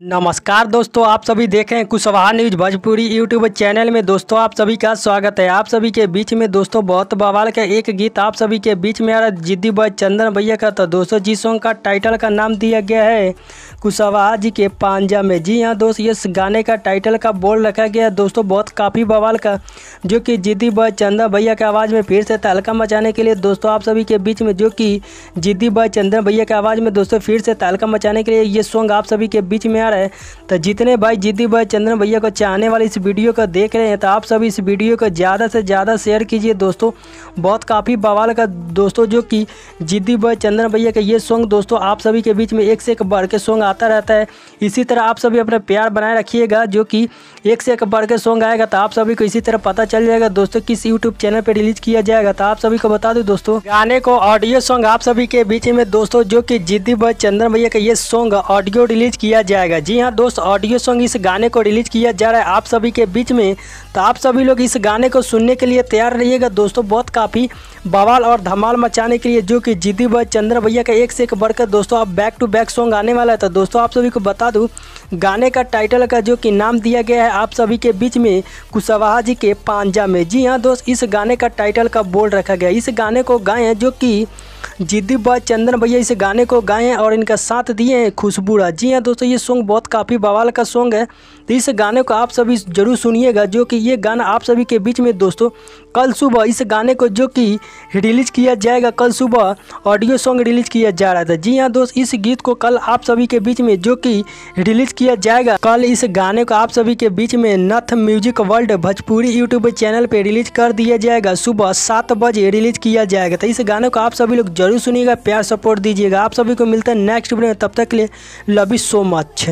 नमस्कार दोस्तों, आप सभी देख रहे हैं Kushwaha news Bhojpuri YouTube channel में। दोस्तों आप सभी का स्वागत है। आप सभी के बीच में दोस्तों बहुत बवाल का एक गीत आप सभी के बीच में आ रहा है, जिद्दी बॉय चंदन भैया का। तो दोस्तों जिस सॉन्ग का टाइटल का नाम दिया गया है कुशवाहा जी के पांजा में। जी हाँ दोस्त, इस गाने का टाइटल का बोल रखा गया है दोस्तों बहुत काफ़ी बवाल का, जो कि जिद्दी बॉय चंदन भैया के आवाज़ में फिर से तहलका मचाने के लिए दोस्तों आप सभी के बीच में, जो कि जिद्दी बॉय चंदन भैया के आवाज़ में दोस्तों फिर से तहलका मचाने के लिए ये सॉन्ग आप सभी के बीच में आ रहा है। तो जितने भाई जिद्दी बॉय चंदन भैया को चाहने वाले इस वीडियो को देख रहे हैं, तो आप सभी इस वीडियो को ज़्यादा से ज़्यादा शेयर कीजिए दोस्तों। बहुत काफ़ी बवाल का दोस्तों, जो कि जिद्दी बॉय चंदन भैया का ये सॉन्ग दोस्तों आप सभी के बीच में एक से एक बढ़ के सॉन्ग आता रहता है। इसी तरह आप सभी अपना प्यार बनाए रखिएगा, जो कि एक से एक बढ़ के सॉन्ग आएगा तो आप सभी को इसी तरह पता चल जाएगा दोस्तों किस यूट्यूब चैनल पर रिलीज किया जाएगा। तो आप सभी को बता दूँ दोस्तों, गाने को ऑडियो सॉन्ग आप सभी के बीच में दोस्तों, जो कि जिद्दी बॉय चंदन भैया का ये सॉन्ग ऑडियो रिलीज किया जाएगा। जी हाँ दोस्त, ऑडियो सॉन्ग इस गाने को रिलीज किया जा रहा है आप सभी के बीच में। तो आप सभी लोग इस गाने को सुनने के लिए तैयार रहिएगा दोस्तों। बहुत काफ़ी बवाल और धमाल मचाने के लिए, जो कि जिद्दी बॉय चंदन भैया का एक से एक बढ़कर दोस्तों अब बैक टू बैक सॉन्ग आने वाला है। तो दोस्तों आप सभी को बता दूं, गाने का टाइटल का जो कि नाम दिया गया है आप सभी के बीच में कुशवाहा जी के पांजा में। जी हाँ दोस्त, इस गाने का टाइटल का बोल रखा गया। इस गाने को गाए हैं जो कि जिद्दी बॉय चंदन भैया इस गाने को गाए हैं और इनका साथ दिए हैं खुशबूड़ा। जी हाँ दोस्तों, ये सॉन्ग बहुत काफ़ी बवाल का सॉन्ग है। तो इस गाने को आप सभी जरूर सुनिएगा, जो कि ये गाना आप सभी के बीच में दोस्तों कल सुबह इस गाने को जो कि रिलीज किया जाएगा, कल सुबह ऑडियो सॉन्ग रिलीज किया जा रहा था। जी हाँ दोस्त, इस गीत को कल आप सभी के बीच में जो कि रिलीज किया जाएगा, कल इस गाने को आप सभी के बीच में नथ music world Bhojpuri YouTube channel पे रिलीज कर दिया जाएगा। सुबह 7 बजे रिलीज किया जाएगा। तो इस गाने को आप सभी लोग जरूर सुनिएगा, प्यार सपोर्ट दीजिएगा। आप सभी को मिलता है नेक्स्ट वीडियो में, तब तक के लिए लव यू सो मच।